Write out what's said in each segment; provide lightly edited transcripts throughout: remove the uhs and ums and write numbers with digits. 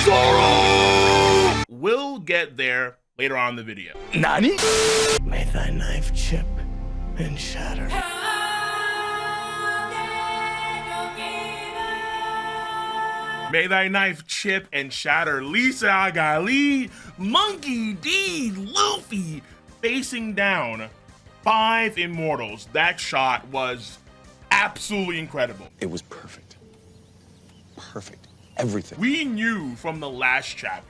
ZORO! We'll get there later on in the video. Nani? May thy knife chip and shatter. May thy knife chip and shatter. Lisa Agali, Monkey D, Luffy facing down 5 immortals. That shot was absolutely incredible. It was perfect. Perfect. Everything. We knew from the last chapter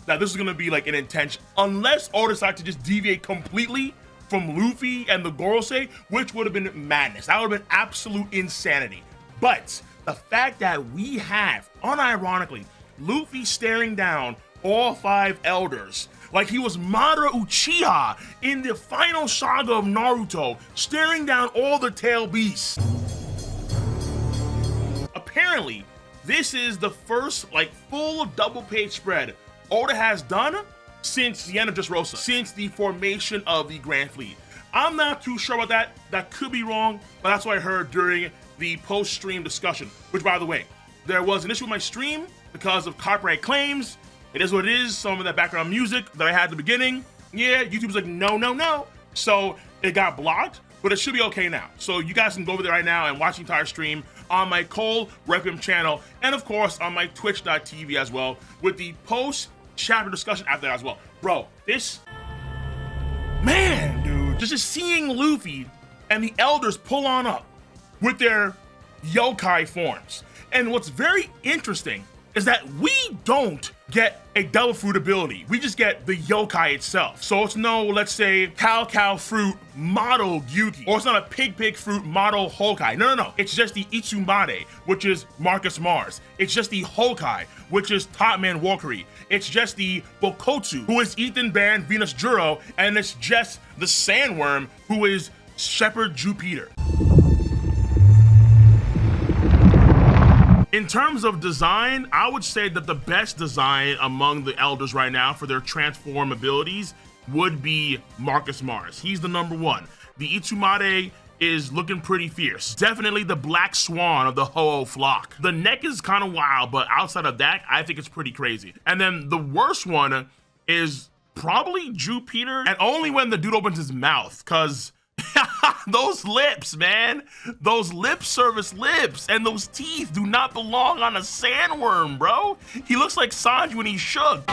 that this was gonna be like an intention, unless Oda decided to just deviate completely from Luffy and the Gorosei, which would have been madness. That would have been absolute insanity. But the fact that we have, unironically, Luffy staring down all 5 elders like he was Madara Uchiha in the final saga of Naruto, staring down all the tail beasts. Apparently, this is the first like full double page spread Oda has done since the end of Dressrosa, since the formation of the Grand Fleet. I'm not too sure about that. That could be wrong, but that's what I heard during the post-stream discussion, which, by the way, there was an issue with my stream because of copyright claims. It is what it is. Some of that background music that I had at the beginning, yeah, YouTube's like, no, no, no. So it got blocked, but it should be okay now. So you guys can go over there right now and watch the entire stream on my Cole Requiem channel, and of course on my twitch.tv as well, with the post-chapter discussion after that as well. Bro, this, man, dude, just seeing Luffy and the elders pull on up with their yokai forms. And what's very interesting is that we don't get a devil fruit ability. We just get the yokai itself. So it's no, let's say, cow fruit model Gyuki, or it's not a pig fruit model Honkai. No, no, no. It's just the Itsumade, which is Marcus Mars. It's just the Honkai, which is Top Man Walkery. It's just the Bokotsu, who is Ethan Band Venus Juro, and it's just the Sandworm, who is Shepherd Jupiter. In terms of design, I would say that the best design among the elders right now for their transform abilities would be Marcus Mars. He's the #1. The Itsumade is looking pretty fierce. Definitely the black swan of the Ho-Oh flock. The neck is kind of wild, but outside of that, I think it's pretty crazy. And then the worst one is probably Jupiter, and only when the dude opens his mouth, because those lips, man, those lip service lips and those teeth do not belong on a sandworm, bro. He looks like Sanji when he's shook.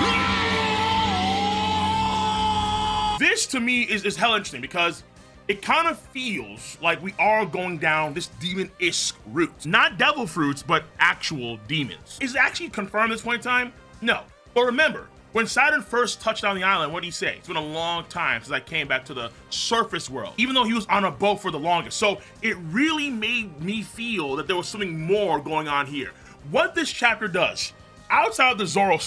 This to me is hell interesting because it kind of feels like we are going down this demon-esque route. Not devil fruits, but actual demons. Is it actually confirmed at this point in time? No. But remember, when Saturn first touched down the island, what did he say? It's been a long time since I came back to the surface world, even though he was on a boat for the longest. So it really made me feel that there was something more going on here. What this chapter does, outside of the ZORO,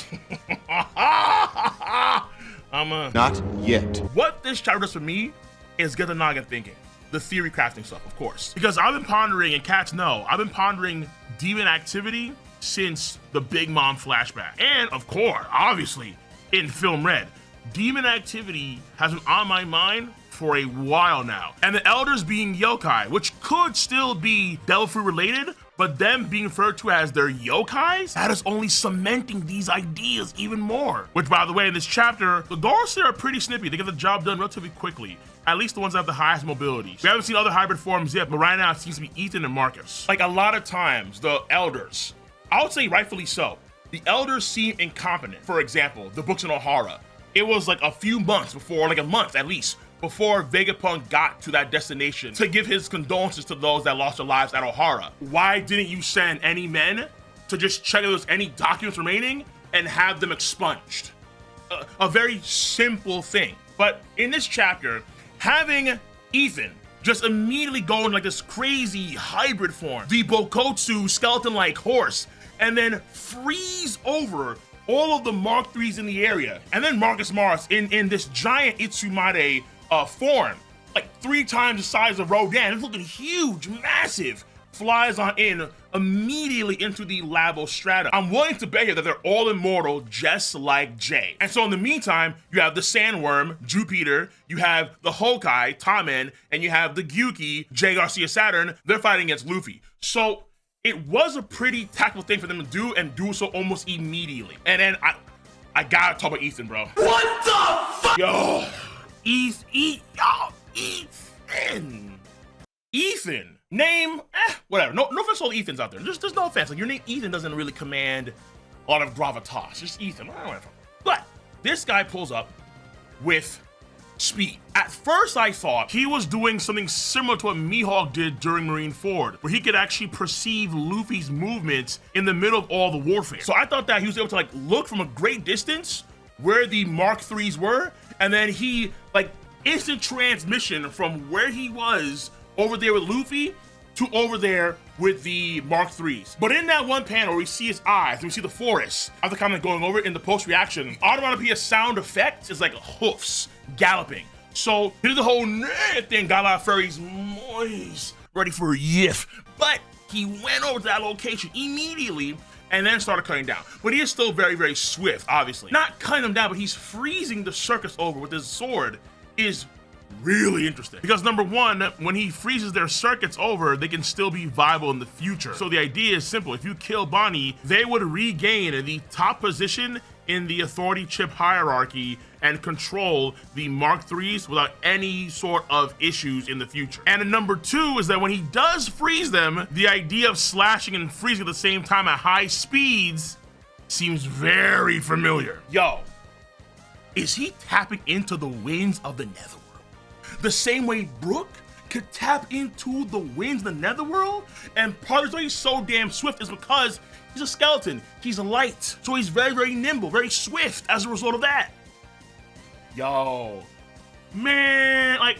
Not yet. What this chapter does for me is get the noggin thinking. The theory crafting stuff, of course. Because I've been pondering, and cats know, I've been pondering demon activity since the Big Mom flashback. And of course, obviously, in Film Red, demon activity has been on my mind for a while now. And the elders being yokai, which could still be devil fruit related, but them being referred to as their yokais, that is only cementing these ideas even more. Which, by the way, in this chapter, the Gorosei are pretty snippy. They get the job done relatively quickly. At least the ones that have the highest mobility. We haven't seen other hybrid forms yet, but right now it seems to be Ethan and Marcus. Like a lot of times, the elders, I would say rightfully so, the elders seem incompetent. For example, the books in Ohara. It was like a few months before, like a month at least, before Vegapunk got to that destination to give his condolences to those that lost their lives at Ohara. Why didn't you send any men to just check if there's any documents remaining and have them expunged? A very simple thing. But in this chapter, having Ethan just immediately go in like this crazy hybrid form, the Bokotsu skeleton-like horse, and then freeze over all of the Mark IIIs in the area, and then Marcus Mars in this giant Itsumade form, like 3 times the size of Rodan. It's looking huge, massive, flies on in immediately into the Labo strata. I'm willing to bet here that they're all immortal, just like Jay. And so in the meantime, you have the Sandworm, Jupiter, you have the Honkai, Tommen, and you have the Gyuki, Jay Garcia Saturn. They're fighting against Luffy. So it was a pretty tactful thing for them to do and do so almost immediately. And then I gotta talk about Ethan, bro. What the fuck? Yo, Ethan. Name, whatever. No offense to all the Ethans out there. There's no offense. Like, your name Ethan doesn't really command a lot of gravitas. Just Ethan. Whatever. But this guy pulls up with speed. At first, I thought he was doing something similar to what Mihawk did during Marineford, where he could actually perceive Luffy's movements in the middle of all the warfare. So I thought that he was able to like look from a great distance where the Mark IIIs were, and then he like instant transmission from where he was over there with Luffy to over there with the Mark IIIs. But in that one panel where we see his eyes, and we see the forest, after kind of going over it in the post-reaction, automatically a sound effect is like hoofs galloping. So he did the whole thing, got a lot of furries moist, ready for a yiff. But he went over to that location immediately and then started cutting down. But he is still very, very swift, obviously. Not cutting them down, but he's freezing the circus over with his sword is really interesting. Because number one, when he freezes their circuits over, they can still be viable in the future. So the idea is simple. If you kill Bonnie, they would regain the top position in the authority chip hierarchy and control the Mark IIIs without any sort of issues in the future. And number two is that when he does freeze them, the idea of slashing and freezing at the same time at high speeds seems very familiar. Yo, is he tapping into the winds of the Netherworld? The same way Brook could tap into the winds of the Netherworld? And part of the reason he's so damn swift is because he's a skeleton. He's light. So he's very, very nimble, very swift as a result of that. Yo, man, like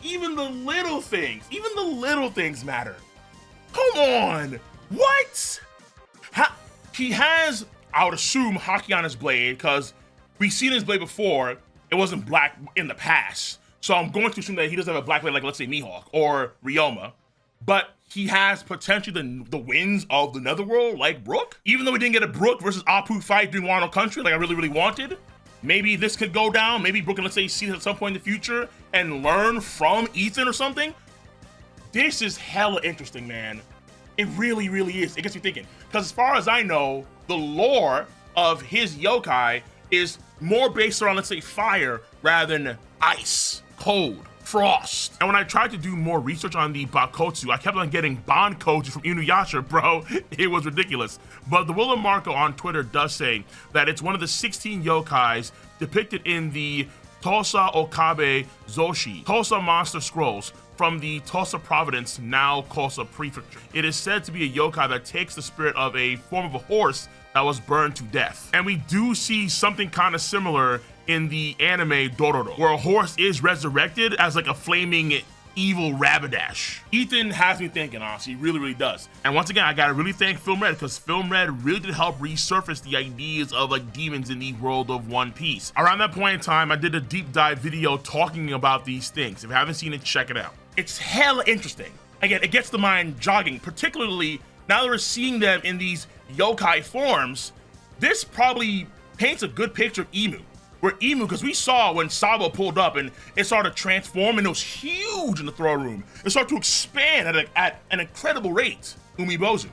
even the little things matter. Come on, what? He has, I would assume, Haki on his blade, because we've seen his blade before. It wasn't black in the past. So I'm going to assume that he doesn't have a black blade like, let's say, Mihawk or Ryoma. But he has potentially the winds of the Netherworld like Brook. Even though we didn't get a Brook versus Apu fight during Wano Country like I really, really wanted, maybe this could go down. Maybe Brook can, let's say, see this at some point in the future and learn from Ethan or something. This is hella interesting, man. It really, really is. It gets me thinking. Because as far as I know, the lore of his yokai is more based around, let's say, fire rather than ice, cold, frost. And when I tried to do more research on the Bakotsu, I kept on getting Bankoju from Inuyasha, bro. It was ridiculous. But the Willow Marco on Twitter does say that it's one of the 16 yokais depicted in the Tosa Okabe Zoshi, Tosa Monster Scrolls from the Tosa Province, now Kosa Prefecture. It is said to be a yokai that takes the spirit of a form of a horse that was burned to death. And we do see something kind of similar in the anime Dororo, where a horse is resurrected as like a flaming evil Rapidash. Ethan has me thinking, honestly, he really, really does. And once again, I gotta really thank Film Red, because Film Red really did help resurface the ideas of like demons in the world of One Piece. Around that point in time, I did a deep dive video talking about these things. If you haven't seen it, check it out. It's hella interesting. Again, it gets the mind jogging, particularly now that we're seeing them in these yokai forms. This probably paints a good picture of Emu. Where Emu, because we saw when Sabo pulled up and it started to transform and it was huge in the throne room. It started to expand at an incredible rate. Umibozu.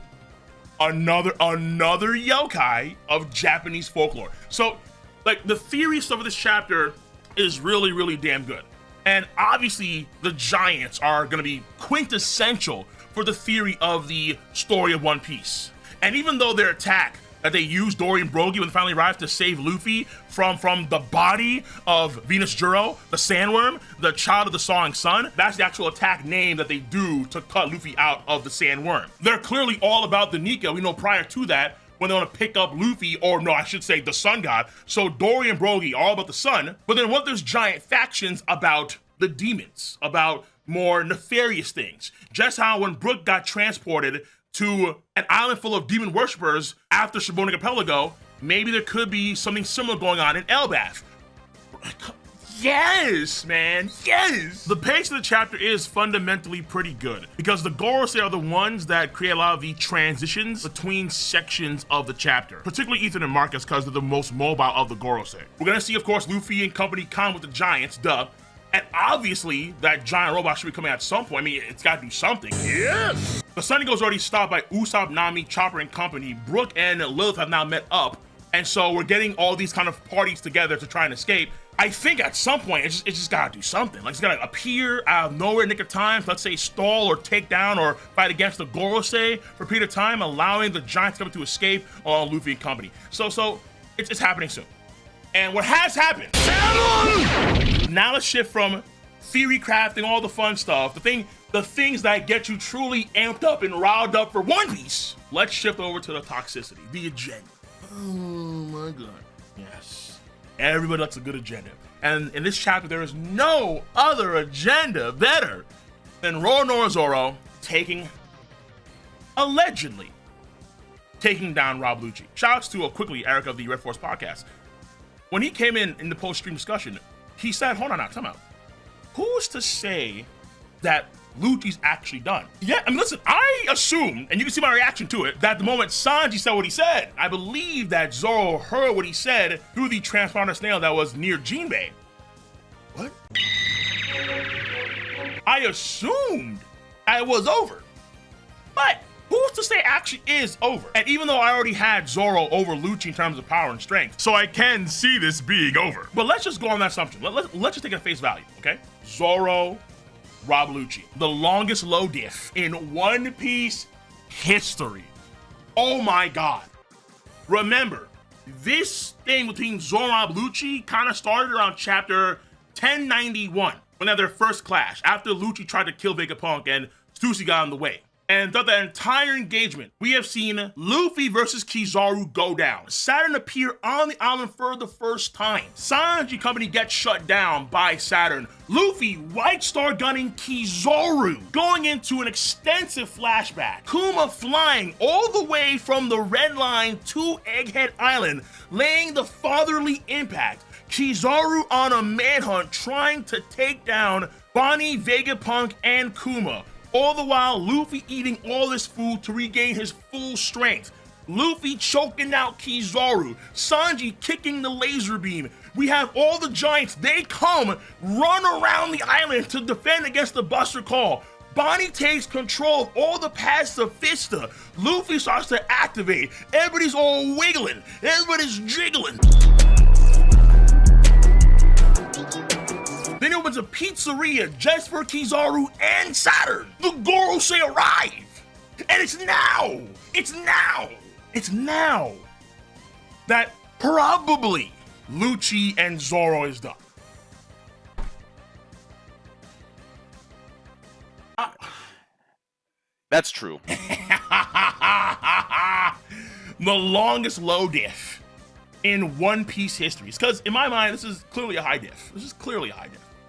Another yokai of Japanese folklore. So, like, the theory stuff of this chapter is really, really damn good. And obviously, the giants are going to be quintessential for the theory of the story of One Piece. And even though their attack that they used Dory and Brogy when they finally arrived to save Luffy from the body of Venus Juro, the sandworm, the child of the sawing sun. That's the actual attack name that they do to cut Luffy out of the sandworm. They're clearly all about the Nika. We know prior to that, when they want to pick up Luffy, or no, I should say the sun god. So Dory and Brogy are all about the sun. But then what there's giant factions about the demons, about more nefarious things. Just how when Brook got transported to an island full of demon worshippers after Shibuya Archipelago, maybe there could be something similar going on in Elbaf. Yes, man, yes! The pace of the chapter is fundamentally pretty good, because the Gorosei are the ones that create a lot of the transitions between sections of the chapter, particularly Ethan and Marcus, because they're the most mobile of the Gorosei. We're gonna see, of course, Luffy and company con with the giants, duh. And obviously, that giant robot should be coming at some point. I mean, it's got to do something. Yes! The Sun Eagle's already stopped by Usopp, Nami, Chopper, and company. Brook and Lilith have now met up. And so we're getting all these kind of parties together to try and escape. I think at some point, it just got to do something. Like, it's got to appear out of nowhere, nick of time. Let's say stall or take down or fight against the Gorosei for a period of time, allowing the Giants to come to escape on Luffy and company. So it's happening soon. And what has happened? Now let's shift from theory crafting, all the fun stuff, the things that get you truly amped up and riled up for One Piece. Let's shift over to the toxicity, the agenda. Oh my god. Yes. Everybody likes a good agenda. And in this chapter, there is no other agenda better than Zoro allegedly taking down Rob Lucci. Shoutouts to quickly Eric of the Red Force podcast. When he came in the post-stream discussion, he said, hold on now, time out. Who's to say that Lucci's actually done? Yeah, I mean, listen, I assume, and you can see my reaction to it, that the moment Sanji said what he said, I believe that Zoro heard what he said through the transponder snail that was near Jinbei. What? I assumed it was over. But who's to say it actually is over? And even though I already had Zoro over Lucci in terms of power and strength, so I can see this being over. But let's just go on that assumption. Let's just take it at face value, okay? Zoro, Rob Lucci, the longest low diff in One Piece history. Oh my god. Remember, this thing between Zoro and Rob Lucci kind of started around chapter 1091, when they had their first clash, after Lucci tried to kill Vegapunk and Stussy got in the way. And throughout the entire engagement, we have seen Luffy versus Kizaru go down. Saturn appear on the island for the first time. Sanji company gets shut down by Saturn. Luffy White Star gunning Kizaru, going into an extensive flashback. Kuma flying all the way from the Red Line to Egghead Island, laying the fatherly impact. Kizaru on a manhunt trying to take down Bonnie, Vegapunk, and Kuma. All the while, Luffy eating all this food to regain his full strength. Luffy choking out Kizaru. Sanji kicking the laser beam. We have all the giants. They come, run around the island to defend against the Buster Call. Bonnie takes control of all the paths to Vista. Luffy starts to activate. Everybody's all wiggling. Everybody's jiggling. Then it opens a pizzeria just for Kizaru and Saturn. The Gorosei arrive. And it's now that probably Lucci and Zoro is done. That's true. The longest low diff in One Piece history. Because in my mind, this is clearly a high diff.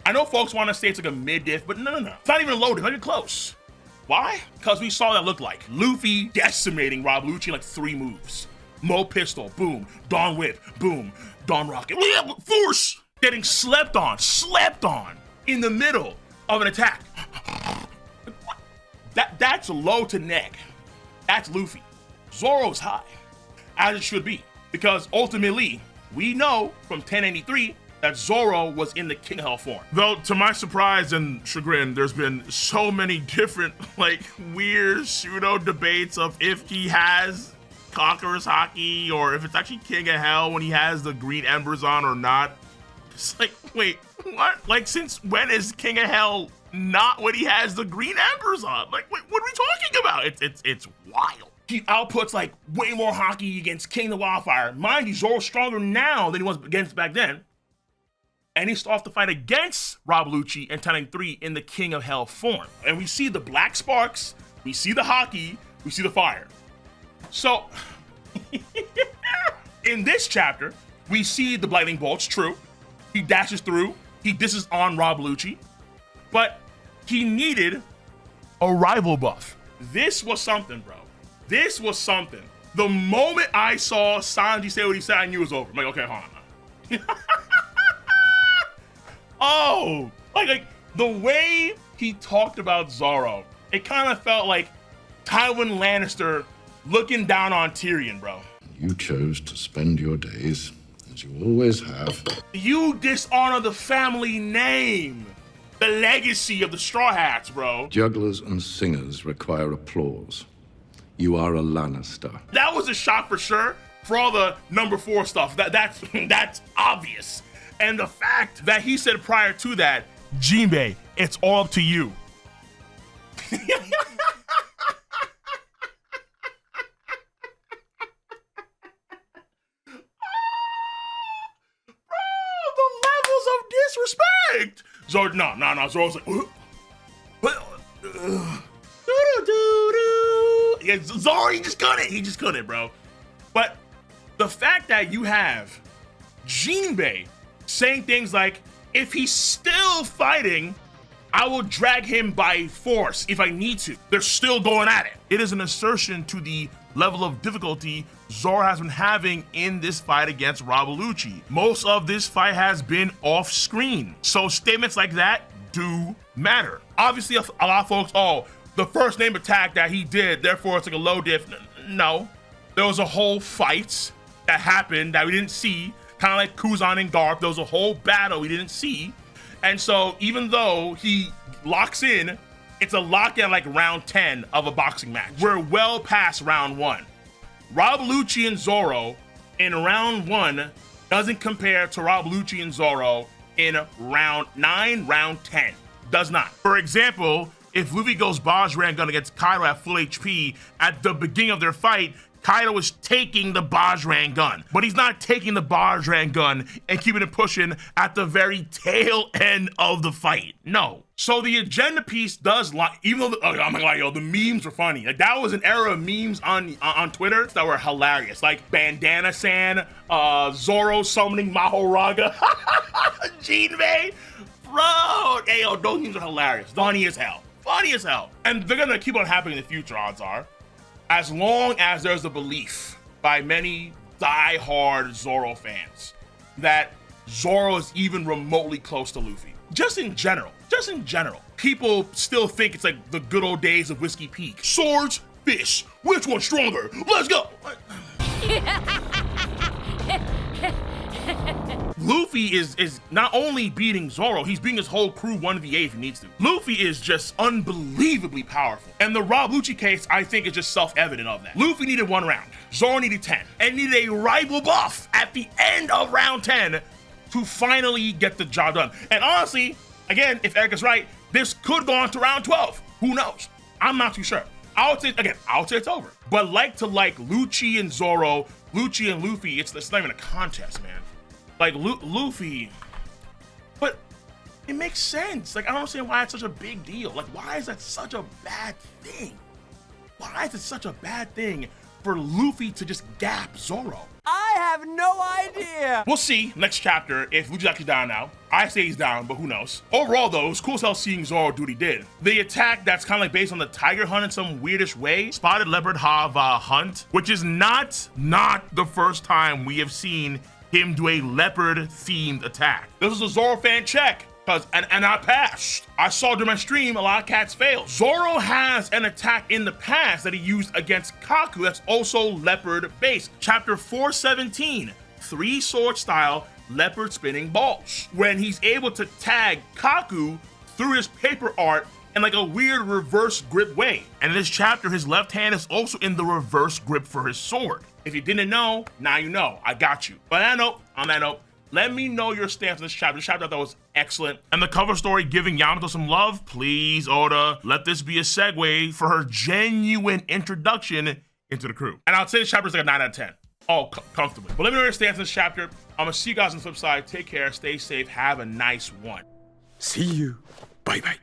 I know folks want to say it's like a mid diff, but no. It's not even a low diff, not even close. Why? Because we saw what that looked like. Luffy decimating Rob Lucci in like 3 moves. Mo Pistol, boom. Dawn Whip, boom. Dawn Rocket, Force! Getting slept on in the middle of an attack. That's low to neck. That's Luffy. Zoro's high, as it should be. Because ultimately, we know from 1083 that Zoro was in the King of Hell form. Though, to my surprise and chagrin, there's been so many different, like, weird pseudo debates of if he has Conqueror's Haki or if it's actually King of Hell when he has the green embers on or not. It's like, wait, what? Like, since when is King of Hell not when he has the green embers on? Like, wait, what are we talking about? It's wild. He outputs like way more Haki against King of Wildfire. Mind you, Zoro's stronger now than he was against back then. And he starts the fight against Rob Lucci and 1093 in the King of Hell form. And we see the black sparks, we see the Haki, we see the fire. So, in this chapter, we see the lightning bolts, true. He dashes through, he disses on Rob Lucci, but he needed a rival buff. This was something, bro. This was something. The moment I saw Sanji say what he said, I knew it was over. I'm like, okay, hold on. Oh, like the way he talked about Zoro, it kind of felt like Tywin Lannister looking down on Tyrion, bro. You chose to spend your days as as you always have. You dishonor the family name, the legacy of the Straw Hats, bro. Jugglers and singers require applause. You are a Lannister. That was a shock for sure. For all the number 4 stuff, that's obvious. And the fact that he said prior to that, Jinbei, it's all up to you. Disrespect. Zoro, no. Zoro's like, yeah, Zoro, he just couldn't, bro. But the fact that you have Jinbei saying things like, if he's still fighting, I will drag him by force if I need to. They're still going at it. It is an assertion to the level of difficulty Zoro has been having in this fight against Rob Lucci. Most of this fight has been off screen, so statements like that do matter. Obviously, a lot of folks, oh, the first name attack that he did, therefore it's like a low diff. No, there was a whole fight that happened that we didn't see, kind of like Kuzan and Garp. There was a whole battle we didn't see, and so even though he locks in, it's a lock at like round 10 of a boxing match. We're well past round 1. Rob Lucci and Zoro in round 1 doesn't compare to Rob Lucci and Zoro in round 9, round 10. Does not. For example, if Luffy goes Bajran gun against Kaido at full HP, at the beginning of their fight, Kaido is taking the Bajran gun, but he's not taking the Bajran gun and keeping it pushing at the very tail end of the fight. No. So the agenda piece does like, even though I'm like, yo, the memes were funny. Like that was an era of memes on Twitter that were hilarious. Like Bandana San, Zoro summoning Mahoraga, Jinbei, bro. Hey, yo, those memes are hilarious. Funny as hell. Funny as hell. And they're gonna keep on happening in the future, odds are. As long as there's a belief by many die-hard Zoro fans that Zoro is even remotely close to Luffy. Just in general, people still think it's like the good old days of Whiskey Peak. Swords, fish, which one's stronger? Let's go. Luffy is not only beating Zoro, he's beating his whole crew 1v8 if he needs to. Luffy is just unbelievably powerful. And the Rob Lucci case, I think, is just self-evident of that. Luffy needed 1 round, Zoro needed 10, and needed a rival buff at the end of round 10 to finally get the job done. And honestly, again, if Eric is right, this could go on to round 12. Who knows? I'm not too sure. I would say it's over. But like Lucci and Zoro, Lucci and Luffy, it's not even a contest, man. Like Luffy, but it makes sense. Like I don't understand why it's such a big deal. Like why is that such a bad thing? Why is it such a bad thing for Luffy to just gap Zoro? I have no idea. We'll see next chapter if Luffy's actually down now. I say he's down, but who knows? Overall though, it was cool as hell seeing Zoro do what he did. The attack that's kind of like based on the tiger hunt in some weirdish way, spotted leopard Hava hunt, which is not the first time we have seen him do a leopard themed attack. This was a Zoro fan check. And I passed. I saw during my stream a lot of cats fail. Zoro has an attack in the past that he used against Kaku that's also leopard based. Chapter 417, 3-sword style leopard spinning balls. When he's able to tag Kaku through his paper art in like a weird reverse grip way. And in this chapter, his left hand is also in the reverse grip for his sword. If you didn't know, now you know. I got you. But on that note, let me know your stance on this chapter. This chapter I thought was excellent. And the cover story giving Yamato some love. Please, Oda, let this be a segue for her genuine introduction into the crew. And I'll say this chapter is like a 9 out of 10. Oh, comfortably. But let me know your stance on this chapter. I'm gonna see you guys on the flip side. Take care, stay safe, have a nice one. See you. Bye-bye.